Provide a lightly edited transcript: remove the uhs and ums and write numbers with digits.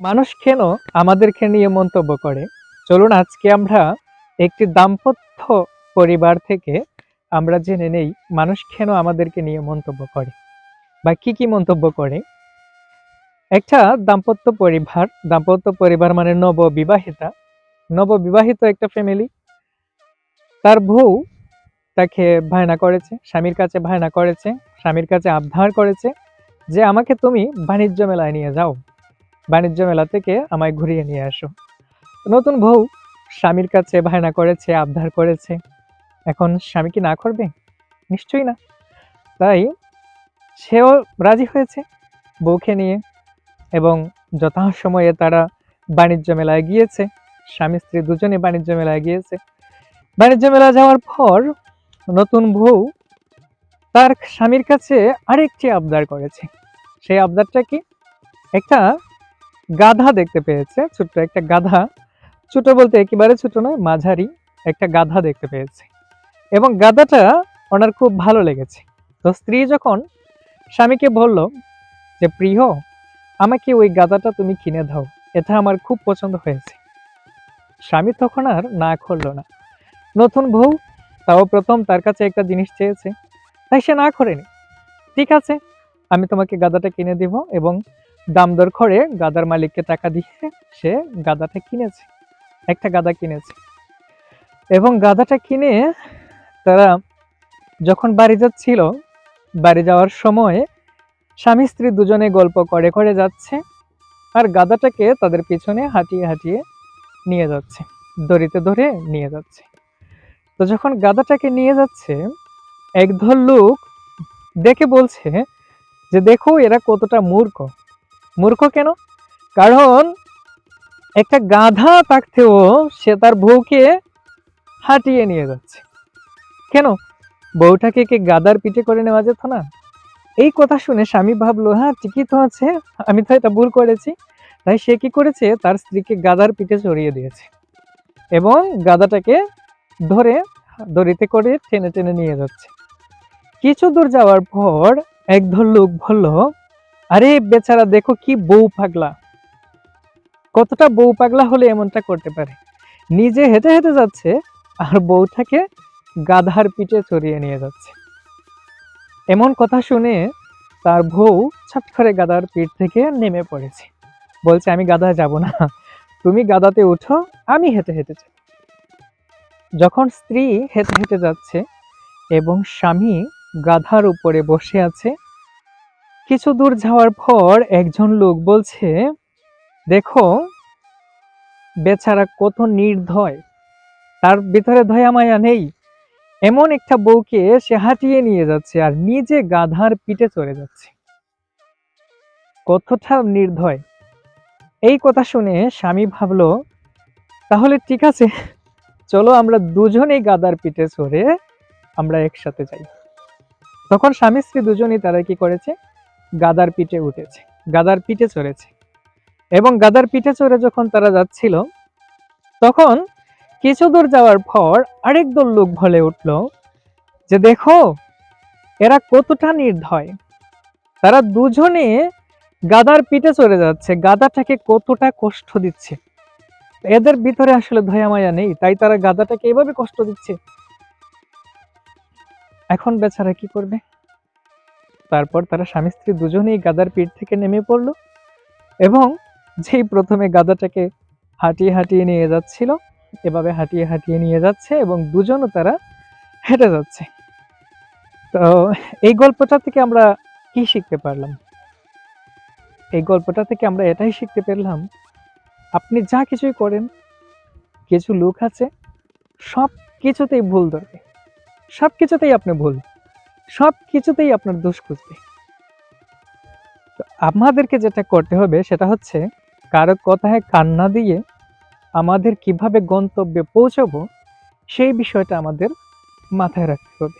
মানুষ কেন আমাদেরকে নিয়ে মন্তব্য করে? চলুন আজকে আমরা একটি দাম্পত্য পরিবার থেকে আমরা জেনে নেই মানুষ কেন আমাদেরকে নিয়ে মন্তব্য করে বা কি মন্তব্য করে। একটা দাম্পত্য পরিবার মানে নববিবাহিত একটা ফ্যামিলি। তার বউ তাকে বায়না করেছে, স্বামীর কাছে বায়না করেছে, স্বামীর কাছে আবদার করেছে যে আমাকে তুমি বাণিজ্য মেলায় নিয়ে যাও, বাণিজ্য মেলা থেকে আমায় ঘুরিয়ে নিয়ে আসো। নতুন বউ স্বামীর কাছে বায়না করেছে, আবদার করেছে। এখন স্বামী কি না করবে? নিশ্চয়ই না। তাই সেও রাজি হয়েছে বউকে নিয়ে, এবং যথাসময়ে তারা বাণিজ্য মেলায় গিয়েছে। স্বামী স্ত্রী দুজনে বাণিজ্য মেলায় গিয়েছে। বাণিজ্য মেলা যাওয়ার পর নতুন বউ তার স্বামীর কাছে আরেকটি আবদার করেছে। সেই আবদারটা কি? একটা গাধা দেখতে পেয়েছে, ছোট্ট একটা গাধা। ছোট বলতে একেবারে ছোট নয়, মাঝারি একটা গাধা দেখতে পেয়েছে, এবং গাধাটা ওনার খুব ভালো লেগেছে। তো স্ত্রী যখন স্বামীকে বলল যে প্রিয়, আমাকে ওই গাধাটা তুমি কিনে দাও, এটা আমার খুব পছন্দ হয়েছে, স্বামী তখন আর না করলো না। নতুন বউ তাও প্রথম তার কাছে একটা জিনিস চেয়েছে, তাই সে না করেনি। ঠিক আছে, আমি তোমাকে গাধাটা কিনে দিব, এবং দাম দর করে গাধার মালিককে টাকা দিয়ে সে গাধাটা কিনেছে, একটা গাধা কিনেছে। এবং গাধাটা কিনে তারা যখন বাড়ি যাচ্ছিল, বাড়ি যাওয়ার সময় স্বামী স্ত্রী দুজনে গল্প করে করে যাচ্ছে, আর গাধাটাকে তাদের পিছনে হাঁটিয়ে হাঁটিয়ে নিয়ে যাচ্ছে, দড়িতে ধরে নিয়ে যাচ্ছে। তো যখন গাধাটাকে নিয়ে যাচ্ছে, একদল লোক দেখে বলছে যে দেখো এরা কতটা মূর্খ। মূর্খ কেন? কারণ একটা গাধা থাকতেও সে তার বউকে হাঁটিয়ে নিয়ে যাচ্ছে। কেন? বউটাকে কি গাধার পিঠে করে নেওয়া যেত না? এই কথা শুনে স্বামী ভাবলো, হ্যাঁ ঠিকই তো আছে, আমি তো এটা ভুল করেছি। তাই সে কি করেছে, তার স্ত্রীকে গাধার পিঠে চড়িয়ে দিয়েছে, এবং গাধাটাকে ধরে দড়িতে করে টেনে টেনে নিয়ে যাচ্ছে। কিছু দূর যাওয়ার পর একদল লোক বলল, আরে বেচারা দেখো কি বউ পাগলা, কতটা বউ পাগলা হলে এমনটা করতে পারে, নিজে হেঁটে হেঁটে যাচ্ছে আর বউটাকে গাধার পিঠে চড়িয়ে নিয়ে যাচ্ছে। এমন কথা শুনে তার বউ ছট করে গাধার পিঠ থেকে নেমে পড়েছে, বলছে আমি গাধায় যাব না, তুমি গাধাতে উঠো, আমি হেঁটে হেঁটে যাব। যখন স্ত্রী হেঁটে হেঁটে যাচ্ছে এবং স্বামী গাধার উপরে বসে আছে, কিছু দূর যাওয়ার পর একজন লোক বলছে, দেখো বেচারা কত নির্দয়, তার ভিতরে দয়া মায়া নেই, এমন একটা বউকে সে হাঁটিয়ে নিয়ে যাচ্ছে আর নিজে গাধার পিঠে চড়ে যাচ্ছে, কতটা নির্দয়। এই কথা শুনে স্বামী ভাবলো, তাহলে ঠিক আছে, চলো আমরা দুজনেই গাধার পিঠে চড়ে আমরা একসাথে যাই। তখন স্বামী স্ত্রী দুজনেই তারা কি করেছে, গাধার পিঠে উঠেছে, গাধার পিঠে চড়েছে। এবং গাধার পিঠে চড়ে যখন তারা যাচ্ছিল, তখন কিছু দূর যাওয়ার পর আরেক দল লোক বলে উঠল যে দেখো এরা কতটা নির্দয়, তারা দুজনে গাধার পিঠে চড়ে যাচ্ছে, গাধাটাকে কতটা কষ্ট দিচ্ছে, এদের ভিতরে আসলে দয়া মায়া নেই, তাই তারা গাধাটাকে এভাবে কষ্ট দিচ্ছে। এখন বেচারা কি করবে? তারপর তারা স্বামী স্ত্রী দুজনেই গাধার পিঠ থেকে নেমে পড়লো, এবং যেই প্রথমে গাধাটাকে হাঁটিয়ে হাঁটিয়ে নিয়ে যাচ্ছিল, এভাবে হাঁটিয়ে হাঁটিয়ে নিয়ে যাচ্ছে, এবং দুজনও তারা হেঁটে যাচ্ছে। তো এই গল্পটা থেকে আমরা কি শিখতে পারলাম? এই গল্পটা থেকে আমরা এটাই শিখতে পারলাম, আপনি যা কিছুই করেন, কিছু লোক আছে সব কিছুতেই ভুল ধরবে, সব কিছুতেই আপনি ভুল, সব কিছুতেই আপনার দোষ খুঁজবে। তো আমাদেরকে যেটা করতে হবে সেটা হচ্ছে, কারো কথায় কান না দিয়ে আমাদের কিভাবে গন্তব্যে পৌঁছাবো সেই বিষয়টা আমাদের মাথায় রাখতে হবে।